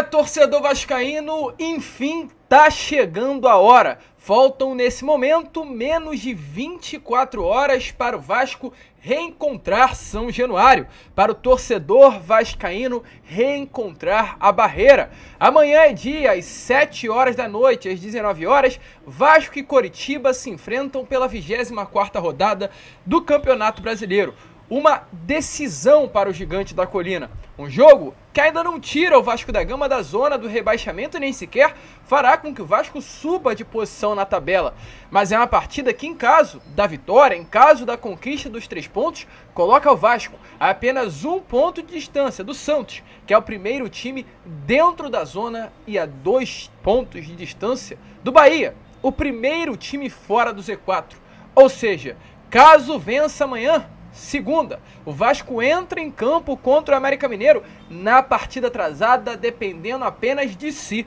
Torcedor vascaíno, enfim tá chegando a hora. Faltam nesse momento menos de 24 horas para o Vasco reencontrar São Januário, para o torcedor vascaíno reencontrar a barreira. Amanhã é dia, às 7 horas da noite, às 19 horas, Vasco e Coritiba se enfrentam pela 24ª rodada do Campeonato Brasileiro. Uma decisão para o Gigante da Colina. Um jogo que ainda não tira o Vasco da Gama da zona do rebaixamento e nem sequer fará com que o Vasco suba de posição na tabela. Mas é uma partida que, em caso da vitória, em caso da conquista dos 3 pontos, coloca o Vasco a apenas 1 ponto de distância do Santos, que é o primeiro time dentro da zona, e a 2 pontos de distância do Bahia, o primeiro time fora do Z4. Ou seja, caso vença amanhã, segunda, o Vasco entra em campo contra o América Mineiro na partida atrasada, dependendo apenas de si,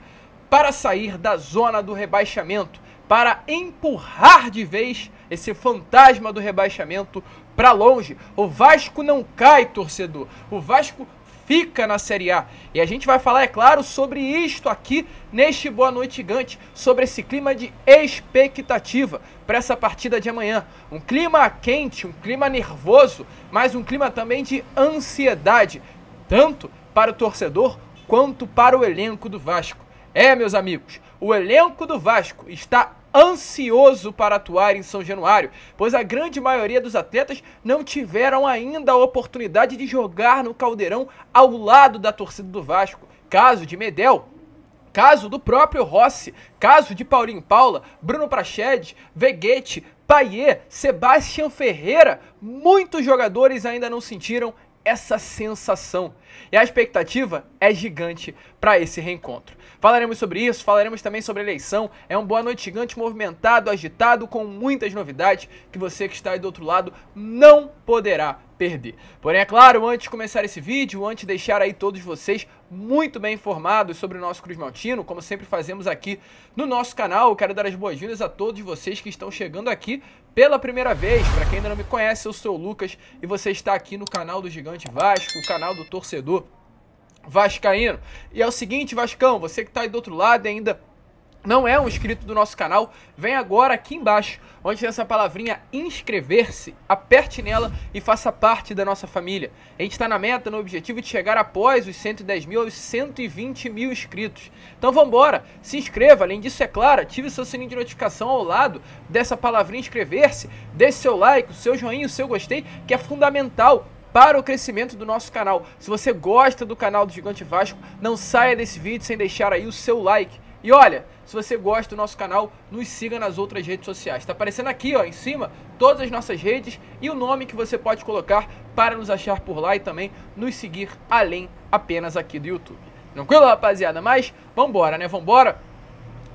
para sair da zona do rebaixamento, para empurrar de vez esse fantasma do rebaixamento para longe. O Vasco não cai, torcedor, o Vasco fica na Série A. E a gente vai falar, é claro, sobre isto aqui neste Boa Noite Gigante, sobre esse clima de expectativa para essa partida de amanhã. Um clima quente, um clima nervoso, mas um clima também de ansiedade, tanto para o torcedor quanto para o elenco do Vasco. Meus amigos, o elenco do Vasco está ansioso para atuar em São Januário, pois a grande maioria dos atletas não tiveram ainda a oportunidade de jogar no Caldeirão ao lado da torcida do Vasco. Caso de Medel, caso do próprio Rossi, caso de Paulinho Paula, Bruno Praxedes, Veguete, Payet, Sebastião Ferreira, muitos jogadores ainda não sentiram essa sensação. E a expectativa é gigante para esse reencontro. Falaremos sobre isso, falaremos também sobre a eleição. É um Boa Noite Gigante movimentado, agitado, com muitas novidades que você que está aí do outro lado não poderá perder. Porém, é claro, antes de começar esse vídeo, antes de deixar aí todos vocês muito bem informados sobre o nosso Cruz Maltino, como sempre fazemos aqui no nosso canal, eu quero dar as boas-vindas a todos vocês que estão chegando aqui pela primeira vez. Para quem ainda não me conhece, eu sou o Lucas e você está aqui no canal do Gigante Vasco, o canal do torcedor vascaíno. E é o seguinte, Vascão, você que está aí do outro lado e ainda não é um inscrito do nosso canal, vem agora aqui embaixo, onde tem essa palavrinha inscrever-se, aperte nela e faça parte da nossa família. A gente está na meta, no objetivo de chegar após os 110 mil aos 120 mil inscritos. Então vamos embora, se inscreva, além disso, é claro, ative o seu sininho de notificação ao lado dessa palavrinha inscrever-se, deixe seu like, o seu joinha, o seu gostei, que é fundamental para o crescimento do nosso canal. Se você gosta do canal do Gigante Vasco, não saia desse vídeo sem deixar aí o seu like. E olha, se você gosta do nosso canal, nos siga nas outras redes sociais. Está aparecendo aqui, ó, em cima, todas as nossas redes e o nome que você pode colocar para nos achar por lá e também nos seguir além apenas aqui do YouTube. Tranquilo, rapaziada? Mas vambora, né? Vambora.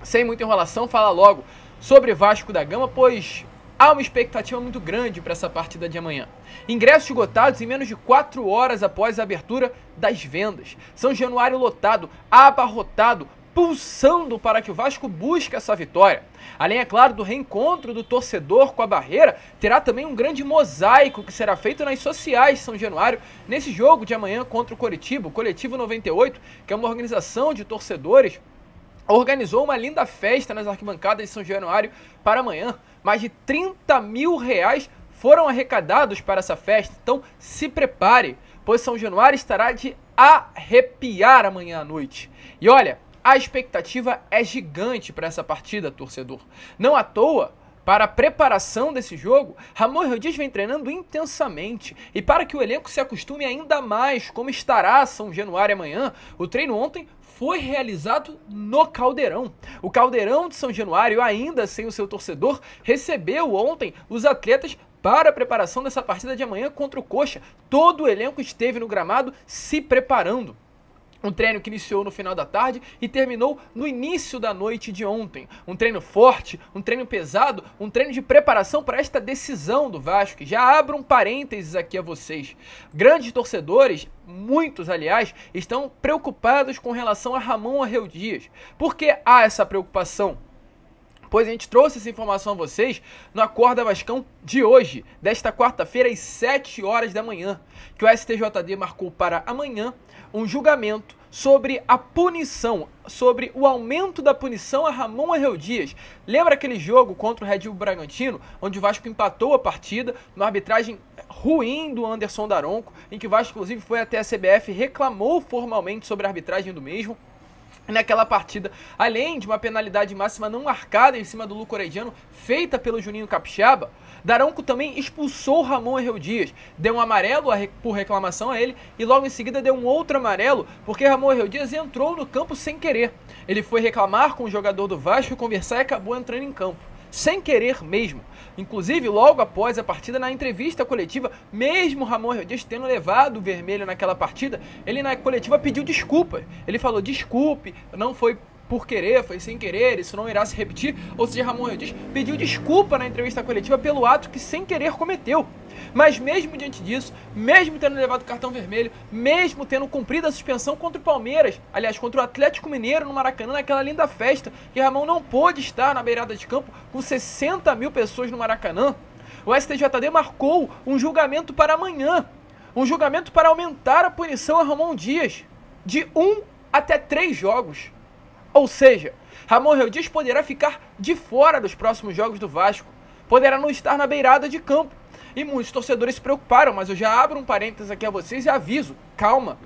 Sem muita enrolação, fala logo sobre Vasco da Gama, pois há uma expectativa muito grande para essa partida de amanhã. Ingressos esgotados em menos de 4 horas após a abertura das vendas. São Januário lotado, abarrotado, pulsando para que o Vasco busque essa vitória. Além, é claro, do reencontro do torcedor com a barreira, terá também um grande mosaico que será feito nas sociais de São Januário nesse jogo de amanhã contra o Coritiba. O Coletivo 98, que é uma organização de torcedores, organizou uma linda festa nas arquibancadas de São Januário para amanhã. Mais de 30 mil reais foram arrecadados para essa festa, então se prepare, pois São Januário estará de arrepiar amanhã à noite. E olha, a expectativa é gigante para essa partida, torcedor. Não à toa, para a preparação desse jogo, Ramon Rodrigues vem treinando intensamente. E para que o elenco se acostume ainda mais como estará São Januário amanhã, o treino ontem foi realizado no Caldeirão. O Caldeirão de São Januário, ainda sem o seu torcedor, recebeu ontem os atletas para a preparação dessa partida de amanhã contra o Coxa. Todo o elenco esteve no gramado se preparando. Um treino que iniciou no final da tarde e terminou no início da noite de ontem. Um treino forte, um treino pesado, um treino de preparação para esta decisão do Vasco. Já abro um parênteses aqui a vocês. Grandes torcedores, muitos aliás, estão preocupados com relação a Ramon Arreu Dias. Por que há essa preocupação? Pois a gente trouxe essa informação a vocês no Acorda Vascão de hoje, desta quarta-feira às 7 horas da manhã, que o STJD marcou para amanhã um julgamento sobre a punição, sobre o aumento da punição a Ramon Arreu Dias. Lembra aquele jogo contra o Red Bull Bragantino, onde o Vasco empatou a partida, numa arbitragem ruim do Anderson Daronco, em que o Vasco inclusive foi até a CBF e reclamou formalmente sobre a arbitragem do mesmo? Naquela partida, além de uma penalidade máxima não marcada em cima do Luco Orediano, feita pelo Juninho Capixaba, Daronco também expulsou Ramon Arreu Dias, deu um amarelo por reclamação a ele e logo em seguida deu um outro amarelo porque Ramon Arreu Dias entrou no campo sem querer. Ele foi reclamar com o jogador do Vasco, conversar e acabou entrando em campo, sem querer mesmo. Inclusive, logo após a partida, na entrevista coletiva, mesmo Ramon Arreu Dias tendo levado o vermelho naquela partida, ele na coletiva pediu desculpas. Ele falou, desculpe, não foi por querer, foi sem querer, isso não irá se repetir. Ou seja, Ramon Arreu Dias pediu desculpa na entrevista coletiva pelo ato que sem querer cometeu. Mas mesmo diante disso, mesmo tendo levado o cartão vermelho, mesmo tendo cumprido a suspensão contra o Palmeiras, aliás, contra o Atlético Mineiro no Maracanã, naquela linda festa, que Ramon não pôde estar na beirada de campo com 60 mil pessoas no Maracanã, o STJD marcou um julgamento para amanhã, um julgamento para aumentar a punição a Ramon Dias, de 1 até 3 jogos. Ou seja, Ramon Arreu Dias poderá ficar de fora dos próximos jogos do Vasco, poderá não estar na beirada de campo. E muitos torcedores se preocuparam, mas eu já abro um parênteses aqui a vocês e aviso, calma.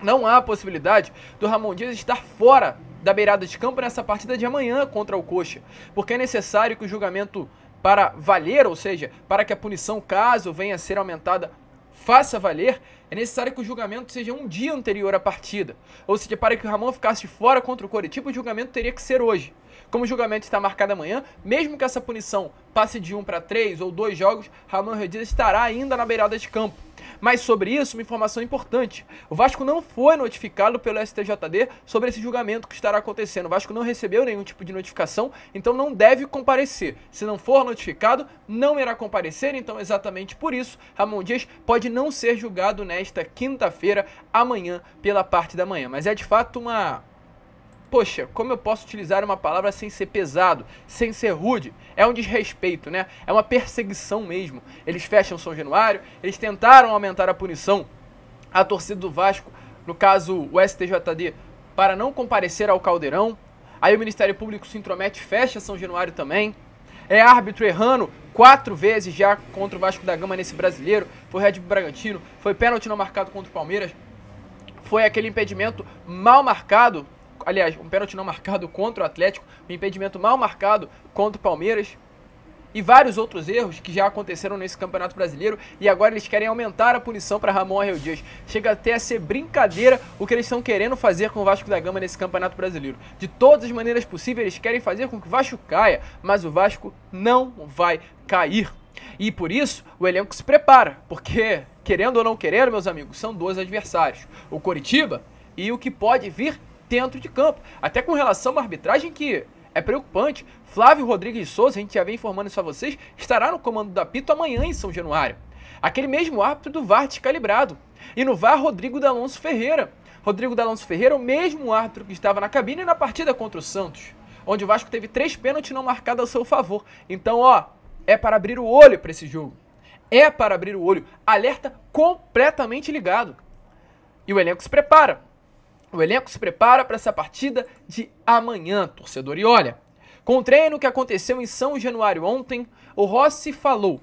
Não há possibilidade do Ramon Dias estar fora da beirada de campo nessa partida de amanhã contra o Coxa, porque é necessário que o julgamento para valer, ou seja, para que a punição, caso venha a ser aumentada, faça valer, é necessário que o julgamento seja um dia anterior à partida. Ou seja, para que o Ramon ficasse fora contra o Coritiba, o julgamento teria que ser hoje. Como o julgamento está marcado amanhã, mesmo que essa punição passe de 1 para 3 ou 2 jogos, Ramon Arreu Dias estará ainda na beirada de campo. Mas sobre isso, uma informação importante. O Vasco não foi notificado pelo STJD sobre esse julgamento que estará acontecendo. O Vasco não recebeu nenhum tipo de notificação, então não deve comparecer. Se não for notificado, não irá comparecer, então exatamente por isso, Ramon Dias pode não ser julgado nesta quinta-feira, amanhã, pela parte da manhã. Mas é de fato uma... Poxa, como eu posso utilizar uma palavra sem ser pesado, sem ser rude? É um desrespeito, né? É uma perseguição mesmo. Eles fecham São Januário, eles tentaram aumentar a punição à torcida do Vasco, no caso o STJD, para não comparecer ao Caldeirão. Aí o Ministério Público se intromete, fecha São Januário também. É árbitro errando 4 vezes já contra o Vasco da Gama nesse brasileiro. Foi Red Bull Bragantino, foi pênalti não marcado contra o Palmeiras, foi aquele impedimento mal marcado. Aliás, um pênalti não marcado contra o Atlético, um impedimento mal marcado contra o Palmeiras e vários outros erros que já aconteceram nesse Campeonato Brasileiro e agora eles querem aumentar a punição para Ramon Arreu Dias. Chega até a ser brincadeira o que eles estão querendo fazer com o Vasco da Gama nesse Campeonato Brasileiro. De todas as maneiras possíveis, eles querem fazer com que o Vasco caia, mas o Vasco não vai cair. E por isso, o elenco se prepara, porque, querendo ou não querendo, meus amigos, são 2 adversários, o Coritiba e o que pode vir dentro de campo, até com relação a uma arbitragem que é preocupante. Flávio Rodrigues de Souza, a gente já vem informando isso a vocês, estará no comando do apito amanhã em São Januário. Aquele mesmo árbitro do VAR descalibrado. E no VAR, Rodrigo D'Alonso Ferreira. Rodrigo D'Alonso Ferreira é o mesmo árbitro que estava na cabine na partida contra o Santos, onde o Vasco teve 3 pênaltis não marcados a seu favor. Então, ó, é para abrir o olho para esse jogo. É para abrir o olho. Alerta completamente ligado. E o elenco se prepara. O elenco se prepara para essa partida de amanhã, torcedor. E olha, com o treino que aconteceu em São Januário ontem, o Rossi falou.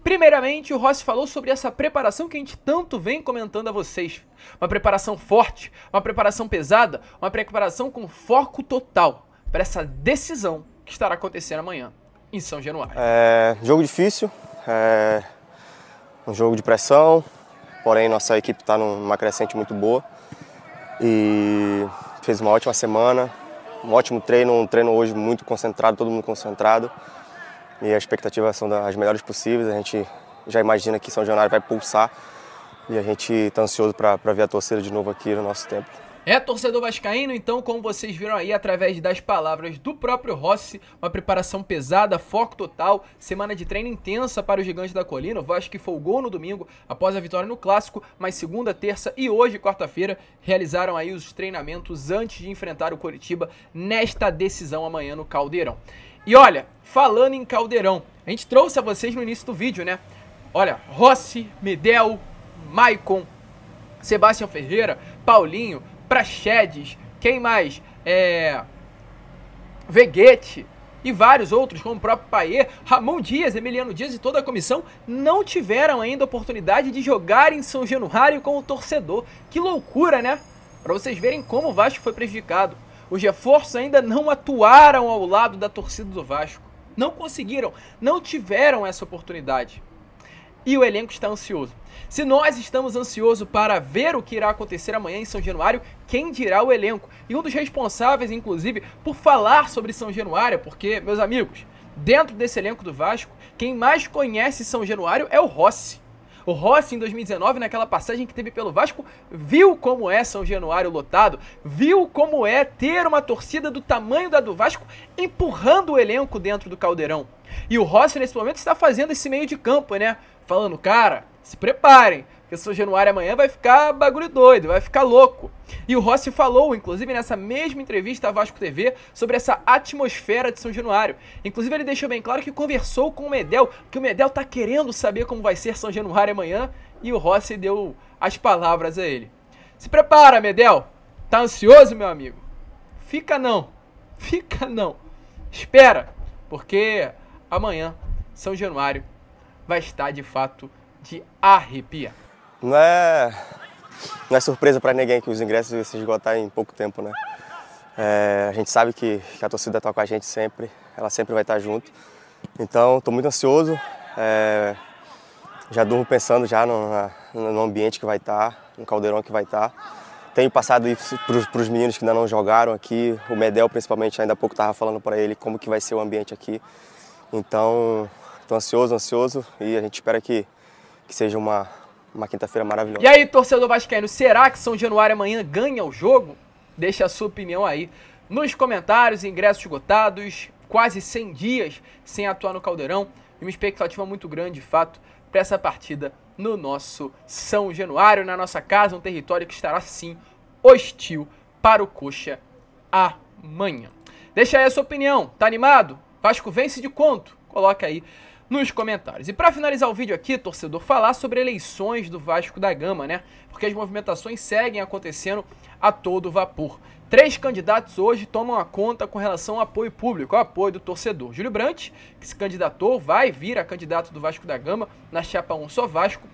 Primeiramente, o Rossi falou sobre essa preparação que a gente tanto vem comentando a vocês. Uma preparação forte, uma preparação pesada, uma preparação com foco total para essa decisão que estará acontecendo amanhã em São Januário. Jogo difícil, um jogo de pressão, porém nossa equipe está numa crescente muito boa. E fez uma ótima semana, um ótimo treino, um treino hoje muito concentrado, todo mundo concentrado. E as expectativas são das melhores possíveis, a gente já imagina que São Januário vai pulsar e a gente está ansioso para ver a torcida de novo aqui no nosso templo. Torcedor vascaíno, então, como vocês viram aí através das palavras do próprio Rossi, uma preparação pesada, foco total, semana de treino intensa para o Gigante da Colina. O Vasco que folgou no domingo após a vitória no Clássico, mas segunda, terça e hoje, quarta-feira, realizaram aí os treinamentos antes de enfrentar o Coritiba nesta decisão amanhã no Caldeirão. E olha, falando em Caldeirão, a gente trouxe a vocês no início do vídeo, né? Olha, Rossi, Medel, Maicon, Sebastião Ferreira, Paulinho, Praxedes, quem mais? Veguete e vários outros, como o próprio Payet, Ramon Dias, Emiliano Dias e toda a comissão não tiveram ainda a oportunidade de jogar em São Januário com o torcedor. Que loucura, né? Para vocês verem como o Vasco foi prejudicado. Os reforços ainda não atuaram ao lado da torcida do Vasco. Não conseguiram, não tiveram essa oportunidade. E o elenco está ansioso. Se nós estamos ansiosos para ver o que irá acontecer amanhã em São Januário, quem dirá o elenco? E um dos responsáveis, inclusive, por falar sobre São Januário, porque, meus amigos, dentro desse elenco do Vasco, quem mais conhece São Januário é o Rossi. O Rossi, em 2019, naquela passagem que teve pelo Vasco, viu como é São Januário lotado, viu como é ter uma torcida do tamanho da do Vasco empurrando o elenco dentro do Caldeirão. E o Rossi, nesse momento, está fazendo esse meio de campo, né? Falando, cara, se preparem, porque São Januário amanhã vai ficar bagulho doido, vai ficar louco. E o Rossi falou, inclusive nessa mesma entrevista à Vasco TV, sobre essa atmosfera de São Januário. Inclusive ele deixou bem claro que conversou com o Medel, que o Medel tá querendo saber como vai ser São Januário amanhã, e o Rossi deu as palavras a ele. Se prepara, Medel, tá ansioso, meu amigo? Fica não, espera, porque amanhã São Januário vai estar de fato de arrepiar. Não é surpresa para ninguém que os ingressos vão se esgotar em pouco tempo, né? A gente sabe que a torcida está com a gente sempre, ela sempre vai estar junto. Então, estou muito ansioso, já durmo pensando já no ambiente que vai estar, no caldeirão que vai estar. Tenho passado isso para os meninos que ainda não jogaram aqui, o Medel principalmente, ainda há pouco estava falando para ele como que vai ser o ambiente aqui. Então, estou ansioso e a gente espera que seja uma quinta-feira maravilhosa. E aí, torcedor vascaíno, será que São Januário amanhã ganha o jogo? Deixa a sua opinião aí nos comentários. Ingressos esgotados, quase 100 dias sem atuar no Caldeirão. E uma expectativa muito grande, de fato, para essa partida no nosso São Januário, na nossa casa, um território que estará, sim, hostil para o Coxa amanhã. Deixa aí a sua opinião. Tá animado? Vasco vence de quanto? Coloca aí nos comentários. E para finalizar o vídeo aqui, torcedor, falar sobre eleições do Vasco da Gama, né? Porque as movimentações seguem acontecendo a todo vapor. 3 candidatos hoje tomam a conta com relação ao apoio público, ao apoio do torcedor. Júlio Brandt, que se candidatou, vai vir a candidato do Vasco da Gama na chapa 1 Só Vasco.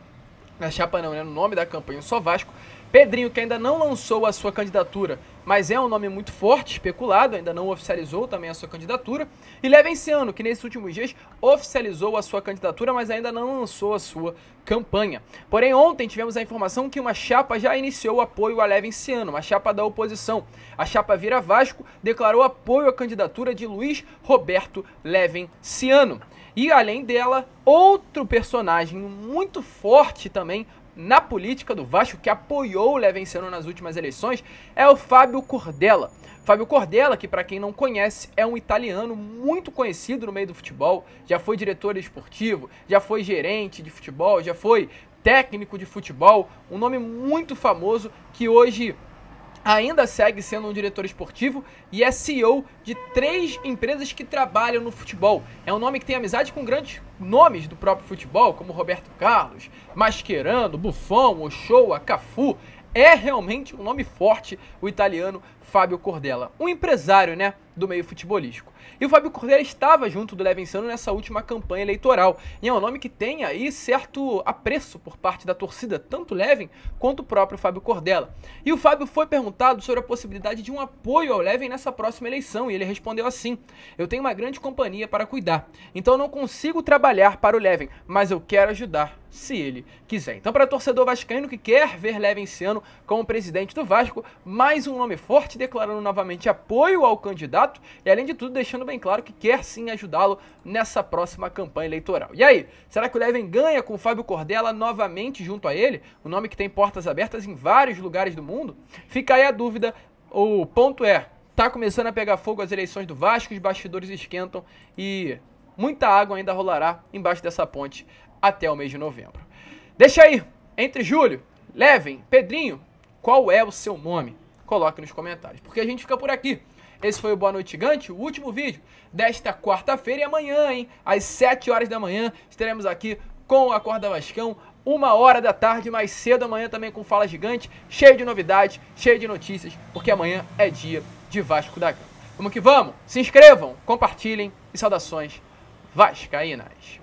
Na chapa não, né? No nome da campanha Só Vasco. Pedrinho, que ainda não lançou a sua candidatura, mas é um nome muito forte, especulado, ainda não oficializou também a sua candidatura. E Levenciano, que nesses últimos dias oficializou a sua candidatura, mas ainda não lançou a sua campanha. Porém, ontem tivemos a informação que uma chapa já iniciou o apoio a Levenciano, uma chapa da oposição. A chapa Vira Vasco declarou apoio à candidatura de Luiz Roberto Levenciano. E além dela, outro personagem muito forte também na política do Vasco, que apoiou o Levenciano nas últimas eleições, é o Fábio Cordella. Fábio Cordella, que para quem não conhece, é um italiano muito conhecido no meio do futebol, já foi diretor esportivo, já foi gerente de futebol, já foi técnico de futebol, um nome muito famoso que hoje ainda segue sendo um diretor esportivo e é CEO de 3 empresas que trabalham no futebol. É um nome que tem amizade com grandes nomes do próprio futebol, como Roberto Carlos, Mascherano, Buffon, Ochoa, Cafu. É realmente um nome forte, o italiano Fábio Cordella. Um empresário, né, do meio futebolístico. E o Fábio Cordella estava junto do Levenciano nessa última campanha eleitoral. E é um nome que tem aí certo apreço por parte da torcida, tanto Leven quanto o próprio Fábio Cordella. E o Fábio foi perguntado sobre a possibilidade de um apoio ao Leven nessa próxima eleição. E ele respondeu assim: eu tenho uma grande companhia para cuidar, então eu não consigo trabalhar para o Leven, mas eu quero ajudar se ele quiser. Então, para o torcedor vascaíno que quer ver Levenciano como presidente do Vasco, mais um nome forte declarando novamente apoio ao candidato e, além de tudo, deixando bem claro que quer sim ajudá-lo nessa próxima campanha eleitoral. E aí, será que o Leven ganha com o Fábio Cordella novamente junto a ele? Um nome que tem portas abertas em vários lugares do mundo? Fica aí a dúvida. O ponto é, tá começando a pegar fogo as eleições do Vasco, os bastidores esquentam e muita água ainda rolará embaixo dessa ponte até o mês de novembro. Deixa aí, entre Júlio, Leven, Pedrinho, qual é o seu nome? coloque nos comentários, porque a gente fica por aqui. Esse foi o Boa Noite Gigante, o último vídeo desta quarta-feira, e amanhã, hein, às 7 horas da manhã, estaremos aqui com o Acorda Vascão, 1h da tarde, mais cedo amanhã também com Fala Gigante, cheio de novidades, cheio de notícias, porque amanhã é dia de Vasco da Gama. Vamos que vamos, se inscrevam, compartilhem e saudações vascaínas.